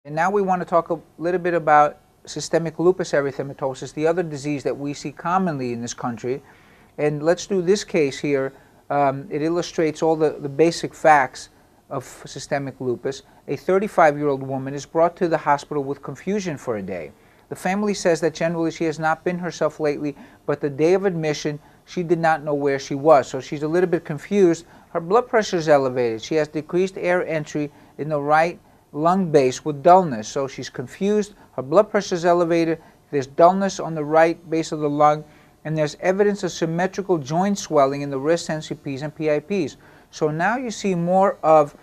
And now we want to talk a little bit about systemic lupus erythematosus, the other disease that we see commonly in this country. And let's do this case here. It illustrates all the basic facts of systemic lupus. A 35-year-old woman is brought to the hospital with confusion for a day. The family says that generally she has not been herself lately, but the day of admission, she did not know where she was. So she's a little bit confused. Her blood pressure is elevated. She has decreased air entry in the right lung base with dullness. So she's confused. Her blood pressure is elevated. There's dullness on the right base of the lung, and there's evidence of symmetrical joint swelling in the wrist, NCPs, and PIPs. So now you see more of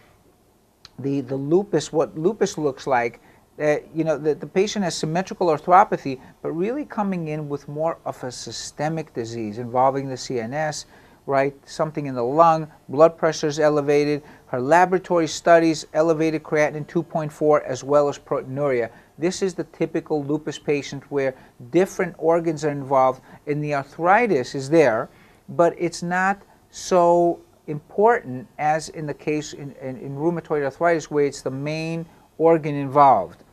the lupus, what lupus looks like. The patient has symmetrical arthropathy, but really coming in with more of a systemic disease involving the CNS, right? Something in the lung, blood pressure is elevated. Her laboratory studies elevated creatinine 2.4 as well as proteinuria. This is the typical lupus patient where different organs are involved, and the arthritis is there, but it's not so important as in the case in rheumatoid arthritis, where it's the main organ involved.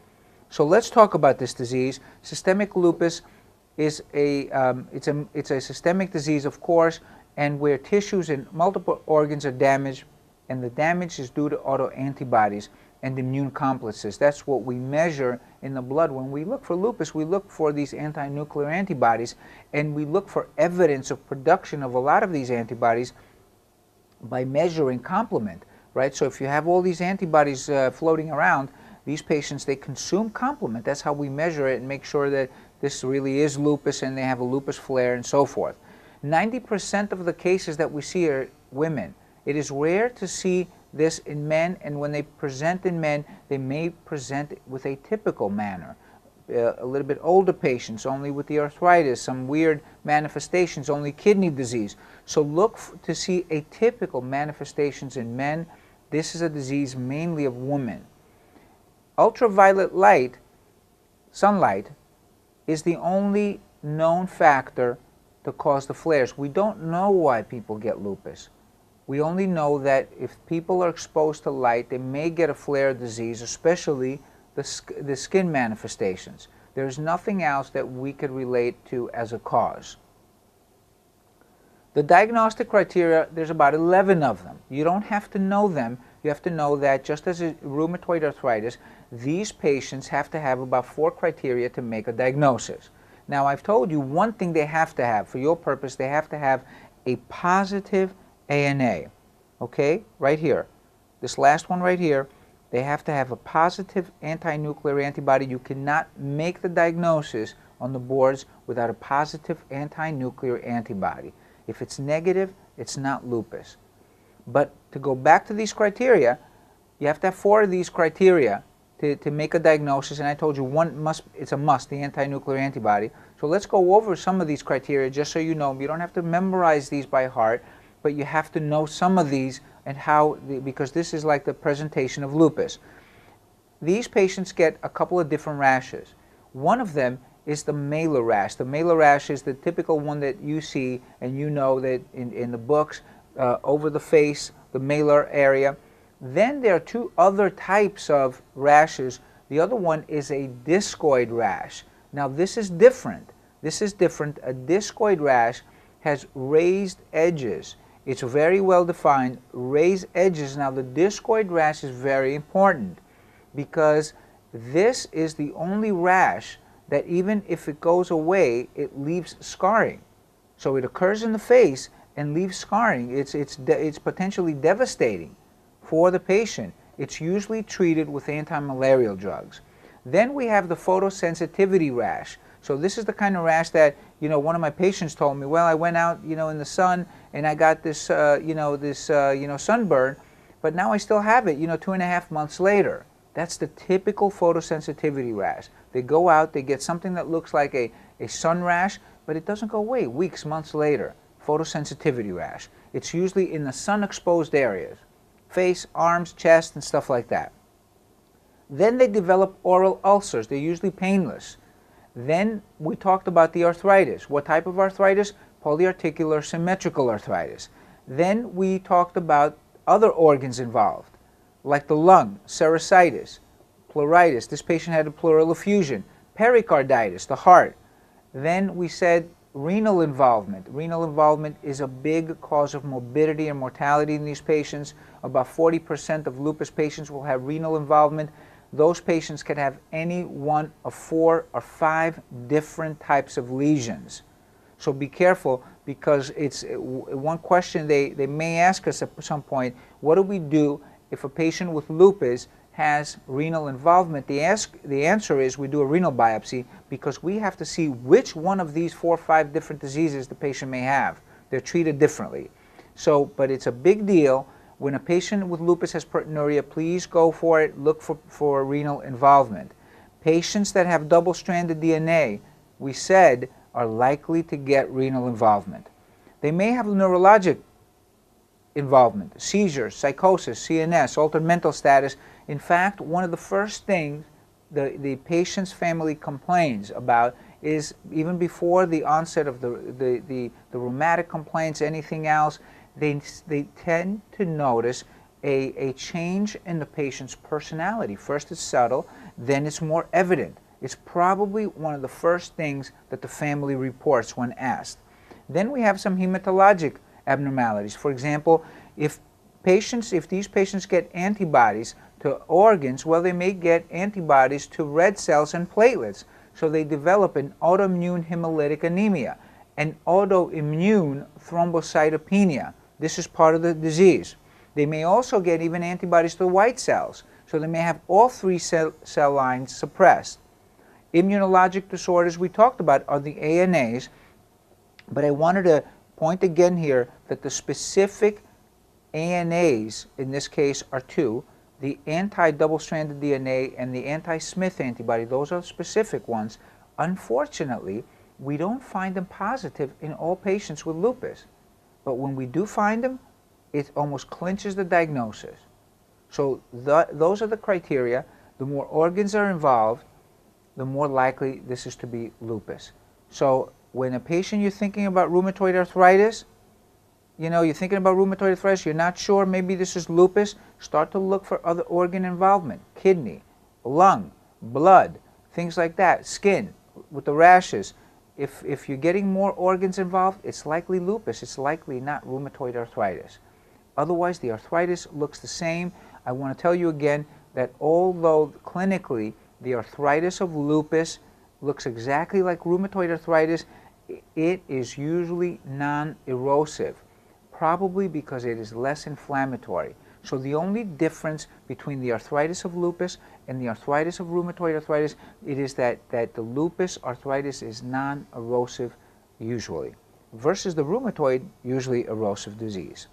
So let's talk about this disease. Systemic lupus is it's a systemic disease, of course, and where tissues in multiple organs are damaged, and the damage is due to autoantibodies and immune complexes. That's what we measure in the blood. When we look for lupus, we look for these anti-nuclear antibodies, and we look for evidence of production of a lot of these antibodies by measuring complement, right? So if you have all these antibodies floating around, these patients, they consume complement. That's how we measure it and make sure that this really is lupus and they have a lupus flare and so forth. 90% of the cases that we see are women. It is rare to see this in men, and when they present in men, they may present with a typical manner. A little bit older patients, only with the arthritis, some weird manifestations, only kidney disease. So look to see atypical manifestations in men. This is a disease mainly of women. Ultraviolet light, sunlight, is the only known factor to cause the flares. We don't know why people get lupus. We only know that if people are exposed to light, they may get a flare disease, especially the skin manifestations. There's nothing else that we could relate to as a cause. The diagnostic criteria, there's about 11 of them. You don't have to know them. You have to know that just as in rheumatoid arthritis, these patients have to have about 4 criteria to make a diagnosis. Now, I've told you one thing they have to have. For your purpose, they have to have a positive ANA. Okay? Right here. This last one right here, they have to have a positive anti-nuclear antibody. You cannot make the diagnosis on the boards without a positive anti-nuclear antibody. If it's negative, it's not lupus. But to go back to these criteria, you have to have 4 of these criteria to make a diagnosis, and I told you one it's a must, the anti-nuclear antibody. So let's go over some of these criteria just so you know. You don't have to memorize these by heart, but you have to know some of these and how, because this is like the presentation of lupus. These patients get a couple of different rashes. One of them is the malar rash. The malar rash is the typical one that you see, and you know that in the books, over the face, the malar area. Then there are 2 other types of rashes. The other one is a discoid rash. Now this is different. This is different. A discoid rash has raised edges. It's very well defined, raised edges. Now the discoid rash is very important because this is the only rash that even if it goes away, it leaves scarring. So it occurs in the face and leaves scarring. It's potentially devastating for the patient. It's usually treated with anti-malarial drugs. Then we have the photosensitivity rash. So this is the kind of rash that, one of my patients told me, well, I went out, in the sun and I got this, sunburn, but now I still have it, 2.5 months later. That's the typical photosensitivity rash. They go out, they get something that looks like a sun rash, but it doesn't go away weeks, months later. Photosensitivity rash. It's usually in the sun-exposed areas, face, arms, chest, and stuff like that. Then they develop oral ulcers. They're usually painless. Then we talked about the arthritis. What type of arthritis? Polyarticular symmetrical arthritis. Then we talked about other organs involved, like the lung, serositis, pleuritis. This patient had a pleural effusion. Pericarditis, the heart. Then we said renal involvement. Renal involvement is a big cause of morbidity and mortality in these patients. About 40% of lupus patients will have renal involvement. Those patients can have any one of 4 or 5 different types of lesions. So be careful, because it's one question they may ask us at some point: what do we do if a patient with lupus has renal involvement? The answer is we do a renal biopsy, because we have to see which one of these 4 or 5 different diseases the patient may have. They're treated differently. So, but it's a big deal. When a patient with lupus has proteinuria, please go for it. Look for renal involvement. Patients that have double-stranded DNA, we said, are likely to get renal involvement. They may have neurologic involvement, seizures, psychosis, CNS, altered mental status. In fact, one of the first things the patient's family complains about is, even before the onset of the rheumatic complaints, anything else, they tend to notice a change in the patient's personality. First it's subtle, then it's more evident. It's probably one of the first things that the family reports when asked. Then we have some hematologic abnormalities. For example, if these patients get antibodies to organs, well, they may get antibodies to red cells and platelets. So they develop an autoimmune hemolytic anemia, an autoimmune thrombocytopenia. This is part of the disease. They may also get even antibodies to white cells. So they may have all 3 cell lines suppressed. Immunologic disorders we talked about are the ANAs, but I wanted to point again here that the specific ANAs in this case are 2, the anti-double-stranded DNA and the anti-Smith antibody. Those are specific ones. Unfortunately, we don't find them positive in all patients with lupus, but when we do find them, it almost clinches the diagnosis. So those are the criteria. The more organs are involved, the more likely this is to be lupus. So when a patient, you're thinking about rheumatoid arthritis, you're thinking about rheumatoid arthritis, you're not sure, maybe this is lupus, start to look for other organ involvement: kidney, lung, blood, things like that, skin, with the rashes. If you're getting more organs involved, it's likely lupus. It's likely not rheumatoid arthritis. Otherwise, the arthritis looks the same. I want to tell you again that although clinically the arthritis of lupus looks exactly like rheumatoid arthritis, it is usually non-erosive, probably because it is less inflammatory. So the only difference between the arthritis of lupus and the arthritis of rheumatoid arthritis, it is that the lupus arthritis is non-erosive usually, versus the rheumatoid, usually erosive disease.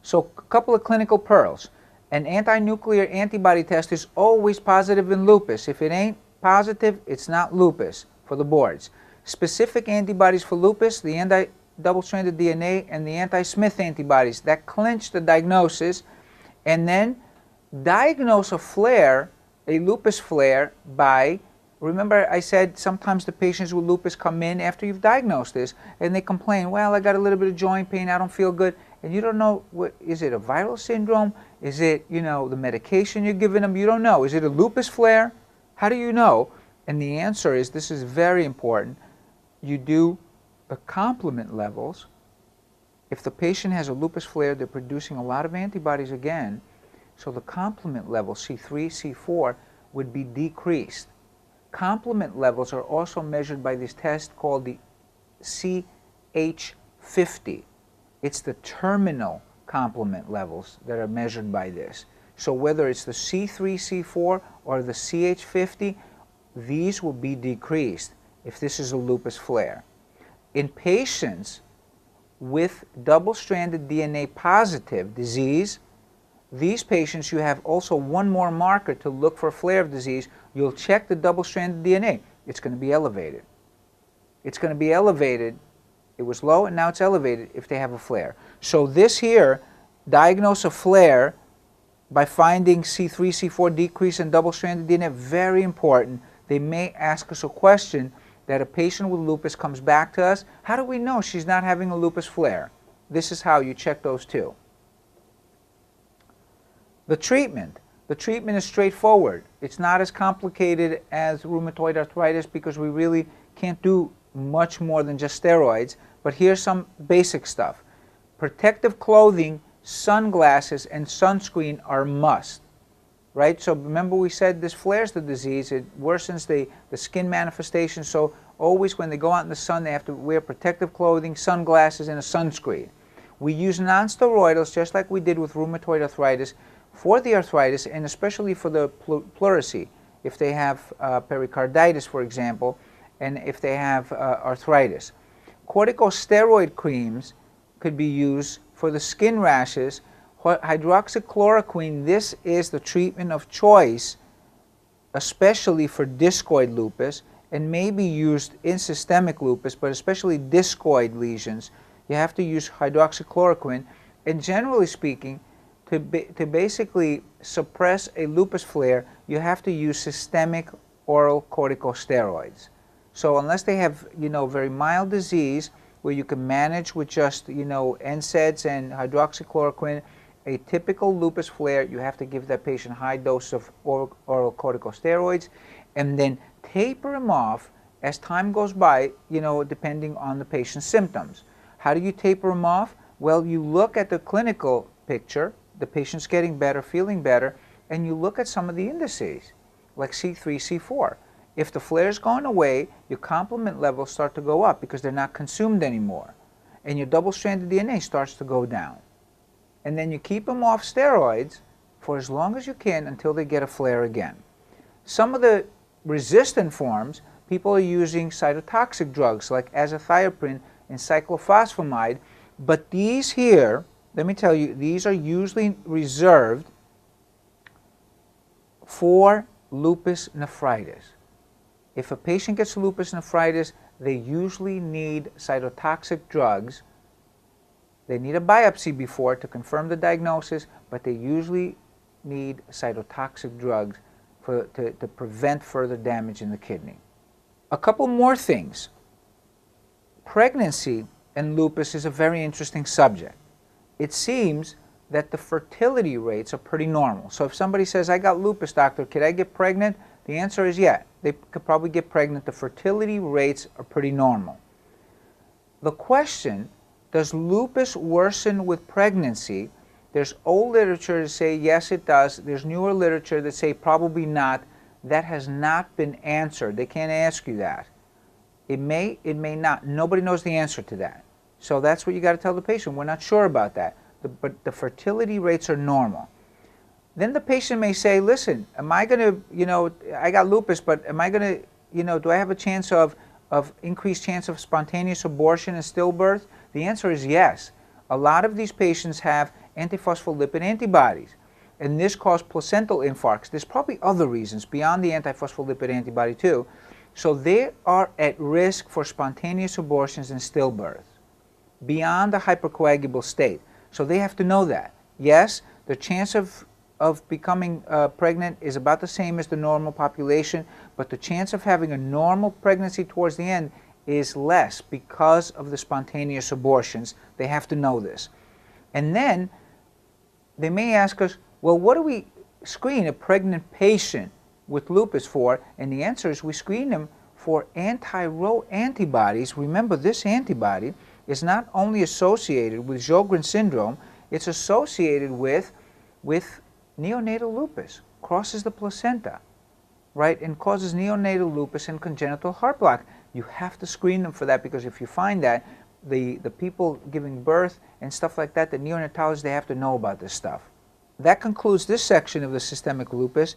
So a couple of clinical pearls. An anti-nuclear antibody test is always positive in lupus. If it ain't positive, it's not lupus for the boards. Specific antibodies for lupus, the anti-double-stranded DNA and the anti-Smith antibodies, that clinch the diagnosis. And then diagnose a flare, a lupus flare, by, remember I said sometimes the patients with lupus come in after you've diagnosed this and they complain, well, I got a little bit of joint pain, I don't feel good. And you don't know, is it a viral syndrome? Is it, the medication you're giving them? You don't know. Is it a lupus flare? How do you know? And the answer is, this is very important, you do the complement levels. If the patient has a lupus flare, they're producing a lot of antibodies again, so the complement level, C3, C4, would be decreased. Complement levels are also measured by this test called the CH50. It's the terminal complement levels that are measured by this. So whether it's the C3, C4, or the CH50, these will be decreased if this is a lupus flare. In patients with double-stranded DNA positive disease, these patients, you have also one more marker to look for a flare of disease. You'll check the double-stranded DNA. It's going to be elevated. It's going to be elevated. It was low and now it's elevated if they have a flare. So this here, diagnose a flare by finding C3, C4 decrease in double-stranded DNA, very important. They may ask us a question that a patient with lupus comes back to us. How do we know she's not having a lupus flare? This is how you check those two. The treatment. The treatment is straightforward. It's not as complicated as rheumatoid arthritis because we really can't do much more than just steroids. But here's some basic stuff. Protective clothing, sunglasses, and sunscreen are must. Right? So remember we said this flares the disease, it worsens the skin manifestation, so always when they go out in the sun they have to wear protective clothing, sunglasses, and a sunscreen. We use non-steroidals just like we did with rheumatoid arthritis for the arthritis and especially for the pleurisy, if they have pericarditis, for example, and if they have arthritis. Corticosteroid creams could be used for the skin rashes. Hydroxychloroquine, this is the treatment of choice, especially for discoid lupus, and may be used in systemic lupus, but especially discoid lesions. You have to use hydroxychloroquine, and generally speaking, to basically suppress a lupus flare, you have to use systemic oral corticosteroids. So unless they have, very mild disease, where you can manage with just, NSAIDs and hydroxychloroquine, a typical lupus flare, you have to give that patient high dose of oral corticosteroids and then taper them off as time goes by, depending on the patient's symptoms. How do you taper them off? Well, you look at the clinical picture, the patient's getting better, feeling better, and you look at some of the indices, like C3, C4. If the flare's gone away, your complement levels start to go up because they're not consumed anymore, and your double-stranded DNA starts to go down. And then you keep them off steroids for as long as you can until they get a flare again. Some of the resistant forms, people are using cytotoxic drugs like azathioprine and cyclophosphamide, but these here, let me tell you, these are usually reserved for lupus nephritis. If a patient gets lupus nephritis, they usually need cytotoxic drugs. They need a biopsy before to confirm the diagnosis, but they usually need cytotoxic drugs to prevent further damage in the kidney. A couple more things. Pregnancy and lupus is a very interesting subject. It seems that the fertility rates are pretty normal. So if somebody says, I got lupus, doctor, could I get pregnant? The answer is yeah, they could probably get pregnant. The fertility rates are pretty normal. The question, does lupus worsen with pregnancy? There's old literature to say yes, it does. There's newer literature that say probably not. That has not been answered. They can't ask you that. It may not. Nobody knows the answer to that. So that's what you got to tell the patient. We're not sure about that. But the fertility rates are normal. Then the patient may say, listen, am I going to, I got lupus, but am I going to, do I have a chance of increased chance of spontaneous abortion and stillbirth? The answer is yes. A lot of these patients have antiphospholipid antibodies, and this causes placental infarcts. There's probably other reasons beyond the antiphospholipid antibody too. So they are at risk for spontaneous abortions and stillbirth beyond the hypercoagulable state. So they have to know that. Yes, the chance of becoming pregnant is about the same as the normal population, but the chance of having a normal pregnancy towards the end is less because of the spontaneous abortions. They have to know this. And then they may ask us, well, what do we screen a pregnant patient with lupus for? And the answer is we screen them for anti-Ro antibodies. Remember, this antibody is not only associated with Sjogren's syndrome, it's associated with neonatal lupus, crosses the placenta, right, and causes neonatal lupus and congenital heart block. You have to screen them for that, because if you find that, the people giving birth and stuff like that, the neonatologists, they have to know about this stuff. That concludes this section of the systemic lupus.